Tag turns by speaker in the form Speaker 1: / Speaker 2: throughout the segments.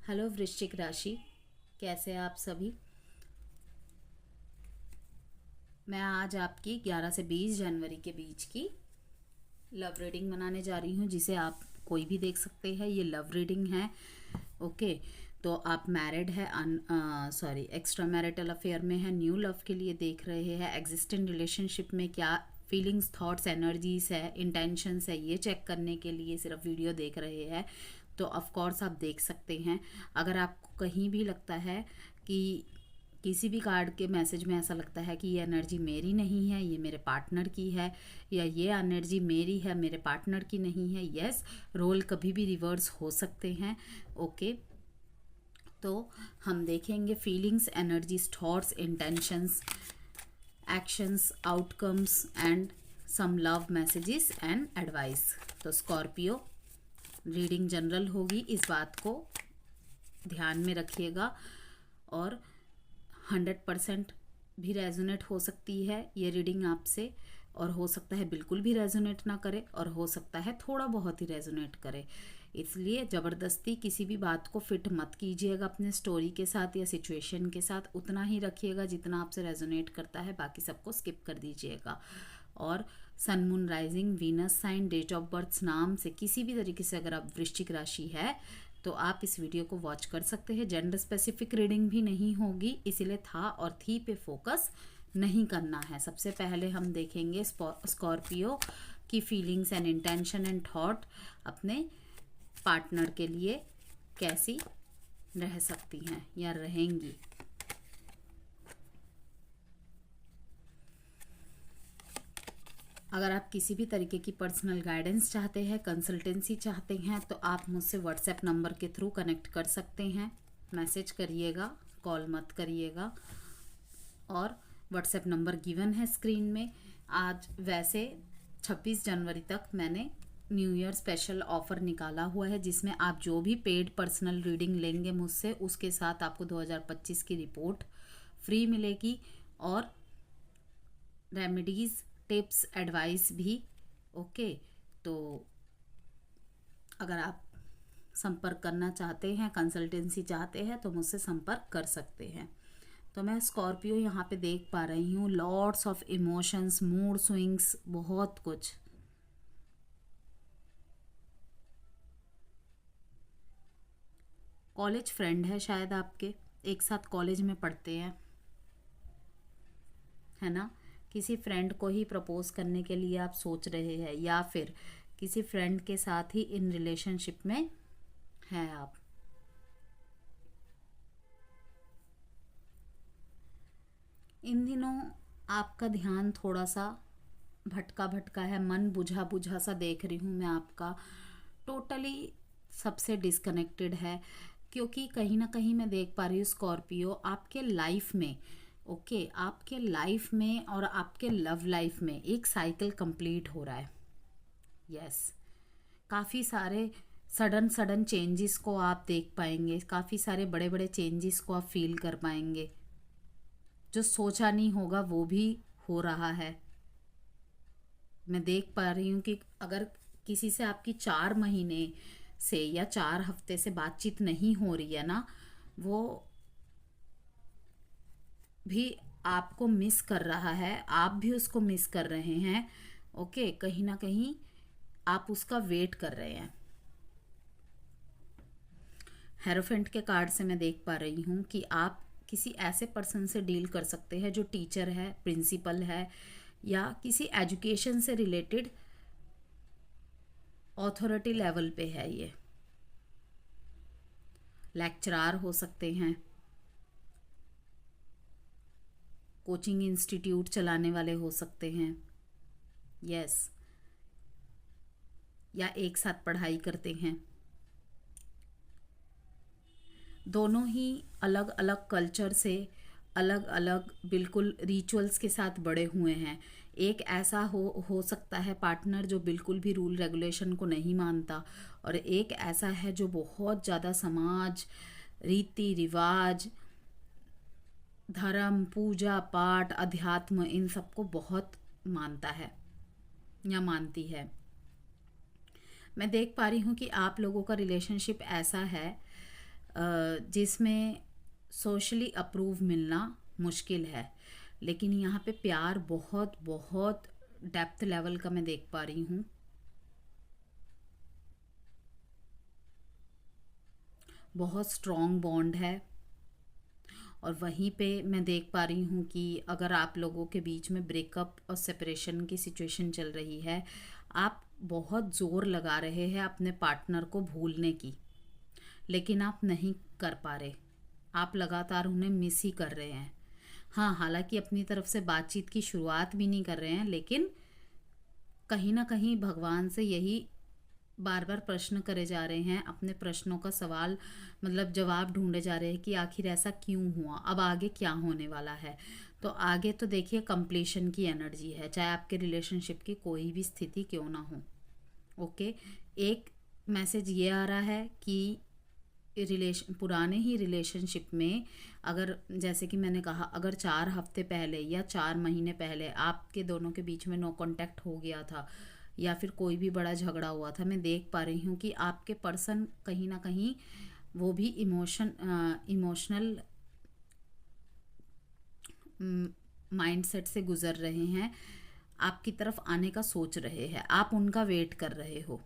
Speaker 1: Hello वृश्चिक राशि, कैसे हैं आप सभी। मैं आज आपकी 11 से 20 जनवरी के बीच की लव रीडिंग बनाने जा रही हूँ, जिसे आप कोई भी देख सकते हैं। ये लव रीडिंग है। ओके, तो आप मैरिड है, एक्स्ट्रा मैरिटल अफेयर में है, न्यू लव के लिए देख रहे हैं, एग्जिस्टिंग रिलेशनशिप में क्या फीलिंग्स, थॉट्स, एनर्जीज है, इंटेंशंस है, ये चेक करने के लिए सिर्फ वीडियो देख रहे हैं तो ऑफ कोर्स आप देख सकते हैं। अगर आपको कहीं भी लगता है कि किसी भी कार्ड के मैसेज में ऐसा लगता है कि ये एनर्जी मेरी नहीं है, ये मेरे पार्टनर की है, या ये एनर्जी मेरी है मेरे पार्टनर की नहीं है, यस, रोल कभी भी रिवर्स हो सकते हैं। ओके, तो हम देखेंगे feelings, energies, thoughts, intentions, actions, outcomes and some love messages and advice. तो स्कॉर्पियो, रीडिंग जनरल होगी, इस बात को ध्यान में रखिएगा। और 100% भी रेजोनेट हो सकती है ये रीडिंग आपसे, और हो सकता है बिल्कुल भी रेजोनेट ना करे, और हो सकता है थोड़ा बहुत ही रेजोनेट करे। इसलिए ज़बरदस्ती किसी भी बात को फिट मत कीजिएगा अपने स्टोरी के साथ या सिचुएशन के साथ। उतना ही रखिएगा जितना आपसे रेजोनेट करता है, बाकी सबको स्किप कर दीजिएगा। और sun, moon, rising, Venus sign, date of birth नाम से किसी भी तरीके से अगर आप वृश्चिक राशि है तो आप इस वीडियो को वॉच कर सकते हैं। जेंडर स्पेसिफिक रीडिंग भी नहीं होगी, इसीलिए था और थी पे फोकस नहीं करना है। सबसे पहले हम देखेंगे स्कॉर्पियो की feelings and intention and thought अपने पार्टनर के लिए कैसी रह सकती हैं या रहेंगी। अगर आप किसी भी तरीके की पर्सनल गाइडेंस चाहते हैं, कंसल्टेंसी चाहते हैं, तो आप मुझसे व्हाट्सएप नंबर के थ्रू कनेक्ट कर सकते हैं। मैसेज करिएगा, कॉल मत करिएगा। और व्हाट्सएप नंबर गिवन है स्क्रीन में। आज वैसे 26 जनवरी तक मैंने न्यू ईयर स्पेशल ऑफर निकाला हुआ है, जिसमें आप जो भी पेड पर्सनल रीडिंग लेंगे मुझसे, उसके साथ आपको 2025 की रिपोर्ट फ्री मिलेगी, और रेमेडीज़, टिप्स, एडवाइस भी। ओके, तो अगर आप संपर्क करना चाहते हैं, कंसल्टेंसी चाहते हैं, तो मुझसे संपर्क कर सकते हैं। तो मैं स्कॉर्पियो यहाँ पे देख पा रही हूँ, lots of emotions, mood swings, बहुत कुछ। कॉलेज फ्रेंड है शायद आपके, एक साथ कॉलेज में पढ़ते हैं, है ना। किसी फ्रेंड को ही प्रपोज करने के लिए आप सोच रहे हैं, या फिर किसी फ्रेंड के साथ ही इन रिलेशनशिप में हैं आप। इन दिनों आपका ध्यान थोड़ा सा भटका भटका है, मन बुझा बुझा सा देख रही हूँ मैं आपका। टोटली सबसे डिस्कनेक्टेड है, क्योंकि कहीं ना कहीं मैं देख पा रही हूँ स्कॉर्पियो आपके लाइफ में, ओके, आपके लाइफ में और आपके लव लाइफ में एक साइकिल कंप्लीट हो रहा है। यस, काफ़ी सारे सडन सडन चेंजेस को आप देख पाएंगे, काफ़ी सारे बड़े बड़े चेंजेस को आप फील कर पाएंगे। जो सोचा नहीं होगा वो भी हो रहा है। मैं देख पा रही हूँ कि अगर किसी से आपकी 4 महीने से या 4 हफ्ते से बातचीत नहीं हो रही है ना, वो भी आपको मिस कर रहा है, आप भी उसको मिस कर रहे हैं। ओके, कहीं ना कहीं आप उसका वेट कर रहे हैं। हेरोफेंट के कार्ड से मैं देख पा रही हूँ कि आप किसी ऐसे पर्सन से डील कर सकते हैं जो टीचर है, प्रिंसिपल है, या किसी एजुकेशन से रिलेटेड अथॉरिटी लेवल पे है। ये लेक्चरार हो सकते हैं, कोचिंग इंस्टीट्यूट चलाने वाले हो सकते हैं, यस, या एक साथ पढ़ाई करते हैं। दोनों ही अलग अलग कल्चर से, अलग अलग बिल्कुल रिचुअल्स के साथ बड़े हुए हैं। एक ऐसा हो सकता है पार्टनर जो बिल्कुल भी रूल रेगुलेशन को नहीं मानता, और एक ऐसा है जो बहुत ज़्यादा समाज, रीति रिवाज, धर्म, पूजा पाठ, अध्यात्म, इन सबको बहुत मानता है या मानती है। मैं देख पा रही हूँ कि आप लोगों का रिलेशनशिप ऐसा है जिसमें सोशली अप्रूव मिलना मुश्किल है, लेकिन यहाँ पे प्यार बहुत बहुत डेप्थ लेवल का मैं देख पा रही हूँ। बहुत स्ट्रॉन्ग बॉन्ड है। और वहीं पे मैं देख पा रही हूँ कि अगर आप लोगों के बीच में ब्रेकअप और सेपरेशन की सिचुएशन चल रही है, आप बहुत ज़ोर लगा रहे हैं अपने पार्टनर को भूलने की, लेकिन आप नहीं कर पा रहे। आप लगातार उन्हें मिस ही कर रहे हैं। हाँ, हालांकि अपनी तरफ से बातचीत की शुरुआत भी नहीं कर रहे हैं, लेकिन कहीं ना कहीं भगवान से यही बार बार प्रश्न करे जा रहे हैं, अपने प्रश्नों का सवाल मतलब जवाब ढूंढे जा रहे हैं कि आखिर ऐसा क्यों हुआ, अब आगे क्या होने वाला है। तो आगे तो देखिए कंप्लीशन की एनर्जी है, चाहे आपके रिलेशनशिप की कोई भी स्थिति क्यों ना हो। ओके, एक मैसेज ये आ रहा है कि पुराने ही रिलेशनशिप में, अगर जैसे कि मैंने कहा, अगर 4 हफ्ते पहले या 4 महीने पहले आपके दोनों के बीच में नो कांटेक्ट हो गया था या फिर कोई भी बड़ा झगड़ा हुआ था, मैं देख पा रही हूँ कि आपके पर्सन कहीं ना कहीं वो भी इमोशनल माइंडसेट से गुजर रहे हैं, आपकी तरफ आने का सोच रहे हैं, आप उनका वेट कर रहे हो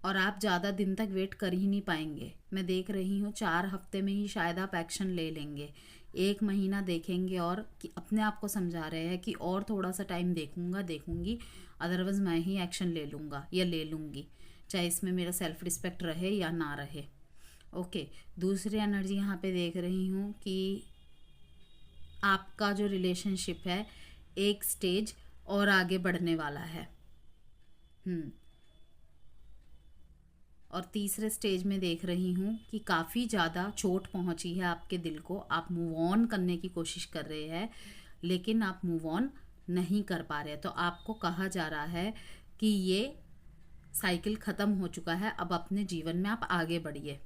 Speaker 1: और आप ज़्यादा दिन तक वेट कर ही नहीं पाएंगे। मैं देख रही हूँ 4 हफ्ते में ही शायद आप एक्शन ले लेंगे, 1 महीना देखेंगे और कि अपने आप को समझा रहे हैं कि और थोड़ा सा टाइम देखूंगी, अदरवाइज मैं ही एक्शन ले लूँगा या ले लूँगी, चाहे इसमें मेरा सेल्फ रिस्पेक्ट रहे या ना रहे। ओके, दूसरी एनर्जी यहाँ पे देख रही हूँ कि आपका जो रिलेशनशिप है एक स्टेज और आगे बढ़ने वाला है। और तीसरे स्टेज में देख रही हूँ कि काफ़ी ज़्यादा चोट पहुँची है आपके दिल को, आप मूव ऑन करने की कोशिश कर रहे हैं, लेकिन आप मूव ऑन नहीं कर पा रहे। तो आपको कहा जा रहा है कि ये साइकिल ख़त्म हो चुका है, अब अपने जीवन में आप आगे बढ़िए।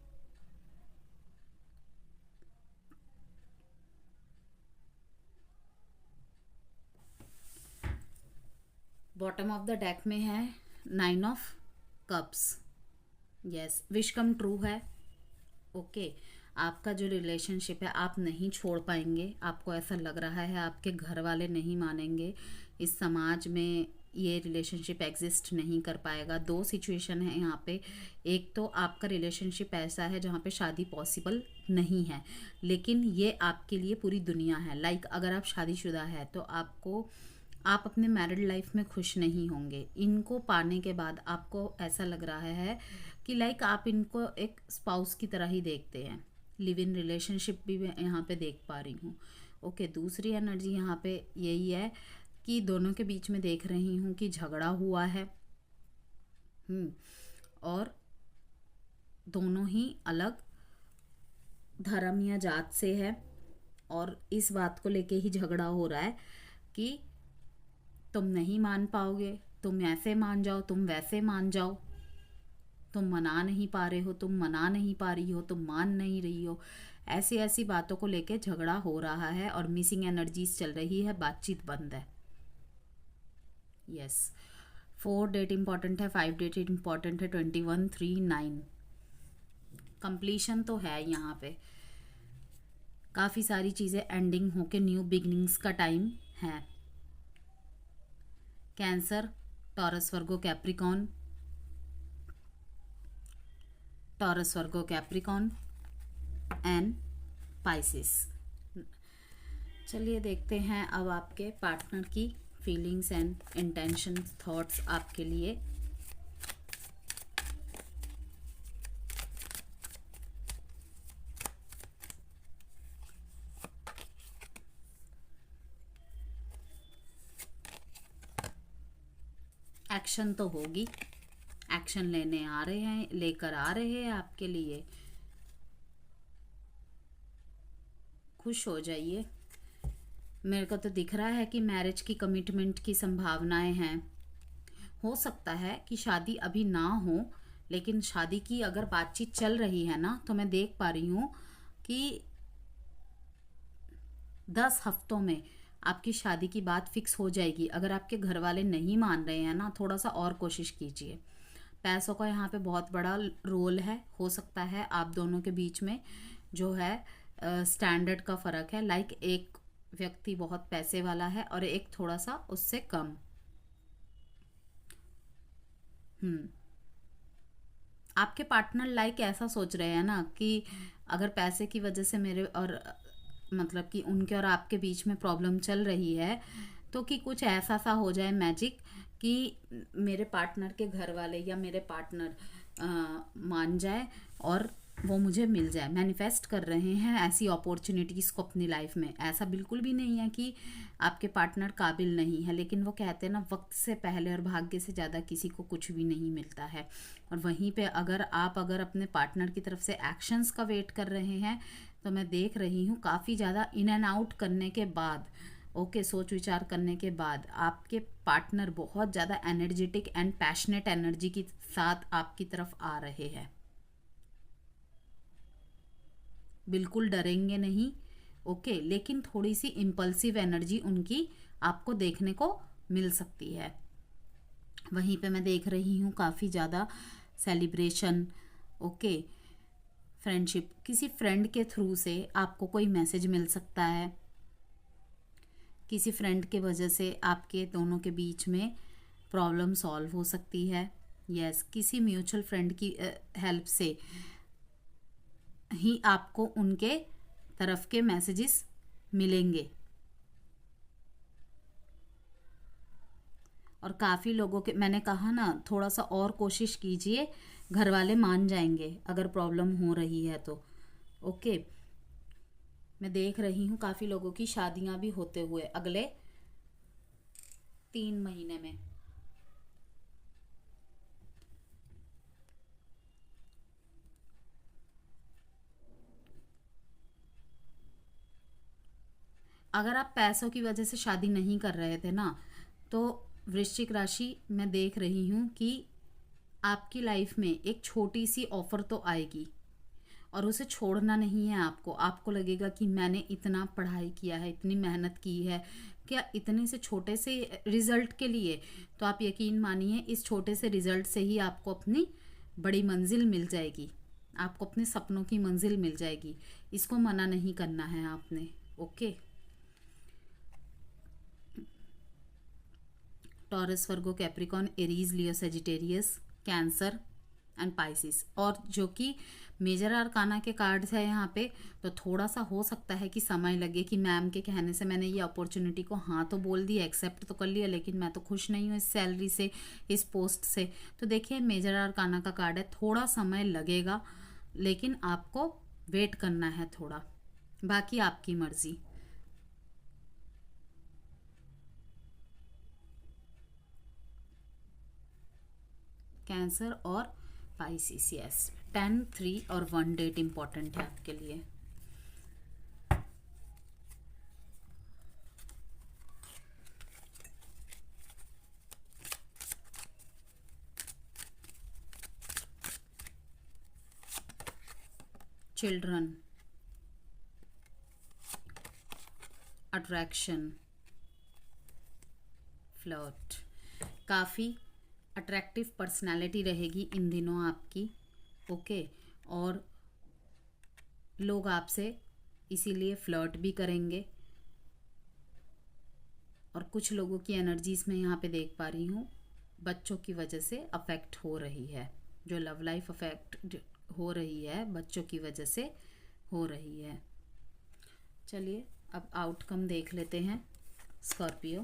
Speaker 1: बॉटम ऑफ द डेक में है 9 of cups. Yes, wish come true है। ओके, आपका जो रिलेशनशिप है आप नहीं छोड़ पाएंगे, आपको ऐसा लग रहा है, आपके घर वाले नहीं मानेंगे, इस समाज में ये रिलेशनशिप एग्जिस्ट नहीं कर पाएगा। 2 सिचुएशन है यहाँ पे, एक तो आपका रिलेशनशिप ऐसा है जहाँ पे शादी पॉसिबल नहीं है, लेकिन ये आपके लिए पूरी दुनिया है। लाइक अगर आप शादीशुदा है तो आप अपने मैरिड लाइफ में खुश नहीं होंगे, इनको पाने के बाद आपको ऐसा लग रहा है कि लाइक आप इनको एक स्पाउस की तरह ही देखते हैं। लिव इन रिलेशनशिप भी मैं यहाँ पे देख पा रही हूँ। ओके, दूसरी एनर्जी यहाँ पे यही है कि दोनों के बीच में देख रही हूँ कि झगड़ा हुआ है और दोनों ही अलग धर्म या जात से है, और इस बात को लेके ही झगड़ा हो रहा है कि तुम नहीं मान पाओगे, तुम ऐसे मान जाओ, तुम वैसे मान जाओ, तुम मना नहीं पा रहे हो, तुम मना नहीं पा रही हो, तुम मान नहीं रही हो, ऐसी ऐसी बातों को लेके झगड़ा हो रहा है और मिसिंग एनर्जीज चल रही है, बातचीत बंद है। यस, 4 डेट इंपॉर्टेंट है, 5 डेट इंपॉर्टेंट है, 21, 3, 9। कंप्लीशन तो है यहाँ पे, काफ़ी सारी चीज़ें एंडिंग होके न्यू बिगनिंग्स का टाइम है। Cancer, taurus, Virgo, Capricorn, taurus, Virgo, Capricorn and Pisces. चलिए देखते हैं अब आपके पार्टनर की फीलिंग्स एंड इंटेंशन, थॉट्स आपके लिए। एक्शन तो होगी, एक्शन लेने आ रहे हैं, लेकर आ रहे हैं आपके लिए, खुश हो जाइए। मेरे को तो दिख रहा है कि मैरिज की कमिटमेंट की संभावनाएं हैं। हो सकता है कि शादी अभी ना हो, लेकिन शादी की अगर बातचीत चल रही है ना, तो मैं देख पा रही हूँ कि 10 हफ्तों में आपकी शादी की बात फिक्स हो जाएगी। अगर आपके घर वाले नहीं मान रहे हैं ना, थोड़ा सा और कोशिश कीजिए, पैसों का यहाँ पे बहुत बड़ा रोल है। हो सकता है आप दोनों के बीच में जो है स्टैंडर्ड का फ़र्क है। लाइक एक व्यक्ति बहुत पैसे वाला है और एक थोड़ा सा उससे कम। हम्म आपके पार्टनर लाइक ऐसा सोच रहे हैं ना कि अगर पैसे की वजह से मेरे और मतलब कि उनके और आपके बीच में प्रॉब्लम चल रही है, तो कि कुछ ऐसा सा हो जाए मैजिक कि मेरे पार्टनर के घर वाले या मेरे पार्टनर मान जाए और वो मुझे मिल जाए। मैनिफेस्ट कर रहे हैं ऐसी अपॉर्चुनिटीज़ को अपनी लाइफ में। ऐसा बिल्कुल भी नहीं है कि आपके पार्टनर काबिल नहीं है, लेकिन वो कहते हैं ना, वक्त से पहले और भाग्य से ज़्यादा किसी को कुछ भी नहीं मिलता है। और वहीं पे अगर आप अपने पार्टनर की तरफ से एक्शंस का वेट कर रहे हैं, तो मैं देख रही हूँ काफ़ी ज़्यादा इन एंड आउट करने के बाद, ओके, सोच विचार करने के बाद आपके पार्टनर बहुत ज़्यादा एनर्जेटिक एंड पैशनेट एनर्जी के साथ आपकी तरफ आ रहे हैं। बिल्कुल डरेंगे नहीं, ओके, लेकिन थोड़ी सी इम्पल्सिव एनर्जी उनकी आपको देखने को मिल सकती है। वहीं पे मैं देख रही हूँ काफ़ी ज़्यादा सेलिब्रेशन, ओके, फ्रेंडशिप, किसी फ्रेंड के थ्रू से आपको कोई मैसेज मिल सकता है। किसी फ्रेंड के वजह से आपके दोनों के बीच में प्रॉब्लम सॉल्व हो सकती है। यस, किसी म्यूचुअल फ्रेंड की हेल्प से ही आपको उनके तरफ के मैसेजेस मिलेंगे। और काफ़ी लोगों के, मैंने कहा ना, थोड़ा सा और कोशिश कीजिए, घर वाले मान जाएंगे अगर प्रॉब्लम हो रही है तो। ओके, मैं देख रही हूँ काफ़ी लोगों की शादियां भी होते हुए अगले 3 महीने में। अगर आप पैसों की वजह से शादी नहीं कर रहे थे ना, तो वृश्चिक राशि, मैं देख रही हूँ कि आपकी लाइफ में एक छोटी सी ऑफर तो आएगी और उसे छोड़ना नहीं है आपको। आपको लगेगा कि मैंने इतना पढ़ाई किया है, इतनी मेहनत की है, क्या इतने से छोटे से रिजल्ट के लिए? तो आप यकीन मानिए, इस छोटे से रिजल्ट से ही आपको अपनी बड़ी मंजिल मिल जाएगी, आपको अपने सपनों की मंजिल मिल जाएगी। इसको मना नहीं करना है आपने। Okay, taurus, Virgo, Capricorn, Aries, Leo, Sagittarius, cancer and Pisces. और जो कि मेजर आर्काना के कार्ड्स है यहाँ पे, तो थोड़ा सा हो सकता है कि समय लगे कि मैम के कहने से मैंने ये अपॉर्चुनिटी को हाँ तो बोल दिया, एक्सेप्ट तो कर लिया, लेकिन मैं तो खुश नहीं हूँ इस सैलरी से, इस पोस्ट से। तो देखिए, मेजर आर्काना का कार्ड है, थोड़ा समय लगेगा, लेकिन आपको वेट करना है थोड़ा, बाकी आपकी मर्जी। कैंसर और पाइसिस, यस, 10, 3 और 1 डेट इंपॉर्टेंट है आपके लिए। चिल्ड्रन, अट्रैक्शन, फ्लर्ट, काफ़ी अट्रैक्टिव पर्सनालिटी रहेगी इन दिनों आपकी। ओके, और लोग आपसे इसीलिए फ्लर्ट भी करेंगे। और कुछ लोगों की एनर्जीज में यहाँ पे देख पा रही हूँ बच्चों की वजह से अफेक्ट हो रही है, जो लव लाइफ अफेक्ट हो रही है बच्चों की वजह से हो रही है। चलिए अब आउटकम देख लेते हैं स्कॉर्पियो।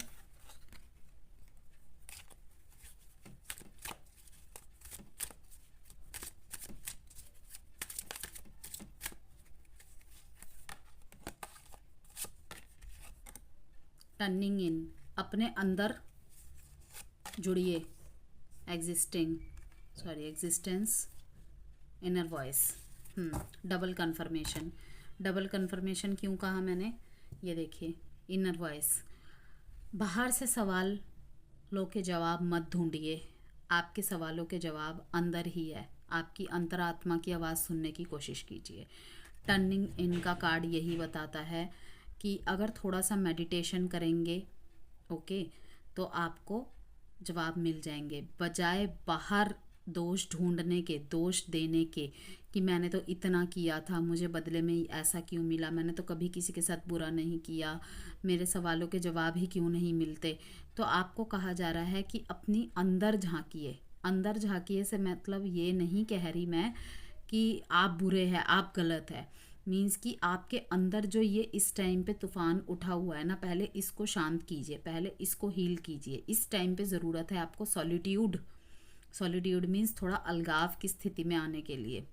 Speaker 1: टर्निंग इन, अपने अंदर जुड़िए, existence, inner voice. Double confirmation, double confirmation क्यों कहा मैंने, ये देखिए, इनर वॉइस, बाहर से सवालों के जवाब मत ढूंढिए, आपके सवालों के जवाब अंदर ही है, आपकी अंतरात्मा की आवाज़ सुनने की कोशिश कीजिए। टर्निंग इन का कार्ड यही बताता है कि अगर थोड़ा सा मेडिटेशन करेंगे, ओके, तो आपको जवाब मिल जाएंगे। बजाय बाहर दोष ढूंढने के, दोष देने के, कि मैंने तो इतना किया था, मुझे बदले में ऐसा क्यों मिला, मैंने तो कभी किसी के साथ बुरा नहीं किया, मेरे सवालों के जवाब ही क्यों नहीं मिलते। तो आपको कहा जा रहा है कि अपनी अंदर झांकिए। अंदर झांकिए से मतलब ये नहीं कह रही मैं कि आप बुरे हैं, आप गलत है। मीन्स कि आपके अंदर जो ये इस टाइम पे तूफान उठा हुआ है ना, पहले इसको शांत कीजिए, पहले इसको हील कीजिए। इस टाइम पे ज़रूरत है आपको सॉलिट्यूड। सॉलिट्यूड मीन्स थोड़ा अलगाव की स्थिति में आने के लिए।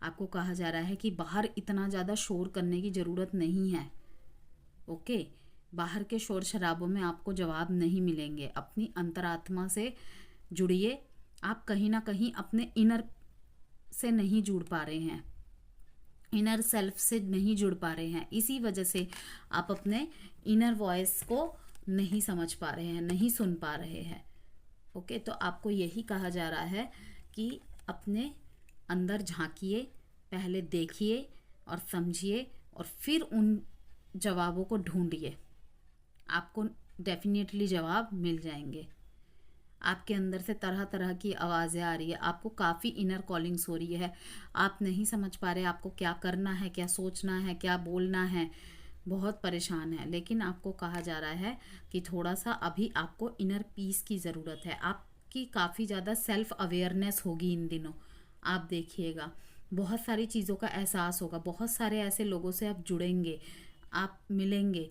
Speaker 1: आपको कहा जा रहा है कि बाहर इतना ज़्यादा शोर करने की ज़रूरत नहीं है। ओके, बाहर के शोर शराबों में आपको जवाब नहीं मिलेंगे। अपनी अंतरात्मा से जुड़िए। आप कहीं ना कहीं अपने इनर से नहीं जुड़ पा रहे हैं, इनर सेल्फ से नहीं जुड़ पा रहे हैं। इसी वजह से आप अपने इनर वॉइस को नहीं समझ पा रहे हैं, नहीं सुन पा रहे हैं। ओके, तो आपको यही कहा जा रहा है कि अपने अंदर झांकिए, पहले देखिए और समझिए और फिर उन जवाबों को ढूंढिए। आपको डेफिनेटली जवाब मिल जाएंगे। आपके अंदर से तरह तरह की आवाज़ें आ रही है, आपको काफ़ी इनर कॉलिंग्स हो रही है, आप नहीं समझ पा रहे आपको क्या करना है, क्या सोचना है, क्या बोलना है, बहुत परेशान है। लेकिन आपको कहा जा रहा है कि थोड़ा सा अभी आपको इनर पीस की ज़रूरत है। आपकी काफ़ी ज़्यादा सेल्फ अवेयरनेस होगी इन दिनों। आप देखिएगा, बहुत सारी चीज़ों का एहसास होगा, बहुत सारे ऐसे लोगों से आप जुड़ेंगे, आप मिलेंगे,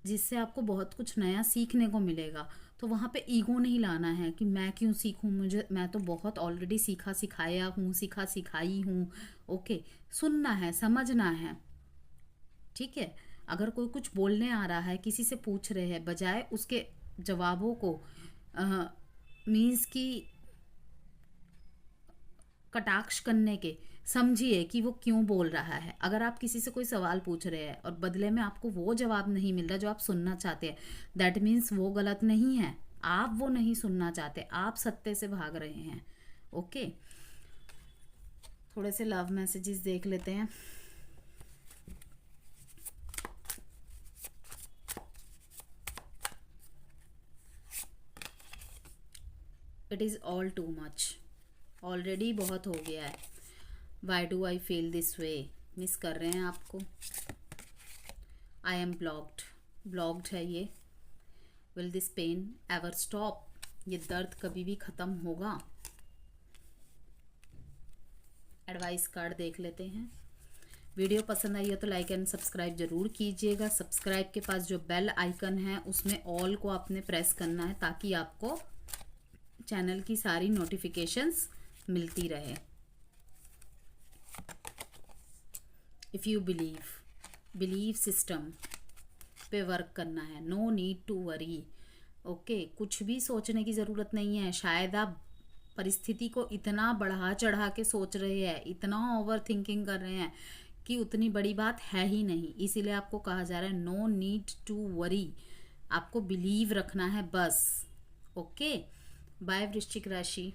Speaker 1: जिससे आपको बहुत कुछ नया सीखने को मिलेगा। तो वहाँ पे ईगो नहीं लाना है कि मैं क्यों सीखूं, मैं तो बहुत ऑलरेडी सीखा सिखाया हूँ, सीखा सिखाई हूँ। ओके, सुनना है, समझना है, ठीक है। अगर कोई कुछ बोलने आ रहा है, किसी से पूछ रहे हैं, बजाय उसके जवाबों को मीन्स की कटाक्ष करने के, समझिए कि वो क्यों बोल रहा है। अगर आप किसी से कोई सवाल पूछ रहे हैं और बदले में आपको वो जवाब नहीं मिल रहा जो आप सुनना चाहते हैं, दैट मीन्स वो गलत नहीं है, आप वो नहीं सुनना चाहते, आप सत्य से भाग रहे हैं। ओके, थोड़े से लव मैसेजेस देख लेते हैं। It is all too much, already बहुत हो गया है। Why do I feel this way, miss कर रहे हैं आपको। आई एम ब्लॉक्ड, ब्लॉक्ड है ये। Will this pain ever stop, ये दर्द कभी भी ख़त्म होगा। एडवाइस कार्ड देख लेते हैं। वीडियो पसंद आई हो तो लाइक एंड सब्सक्राइब जरूर कीजिएगा। सब्सक्राइब के पास जो बेल आइकन है उसमें ऑल को आपने प्रेस करना है ताकि आपको चैनल की सारी नोटिफिकेशंस मिलती रहे। इफ़ यू बिलीव सिस्टम पे वर्क करना है। No need to worry. Okay, कुछ भी सोचने की ज़रूरत नहीं है। शायद आप परिस्थिति को इतना बढ़ा चढ़ा के सोच रहे हैं, इतना ओवर थिंकिंग कर रहे हैं कि उतनी बड़ी बात है ही नहीं। इसीलिए आपको कहा जा रहा है नो नीड टू वरी, आपको बिलीव रखना है बस। ओके, बाय वृश्चिक राशि।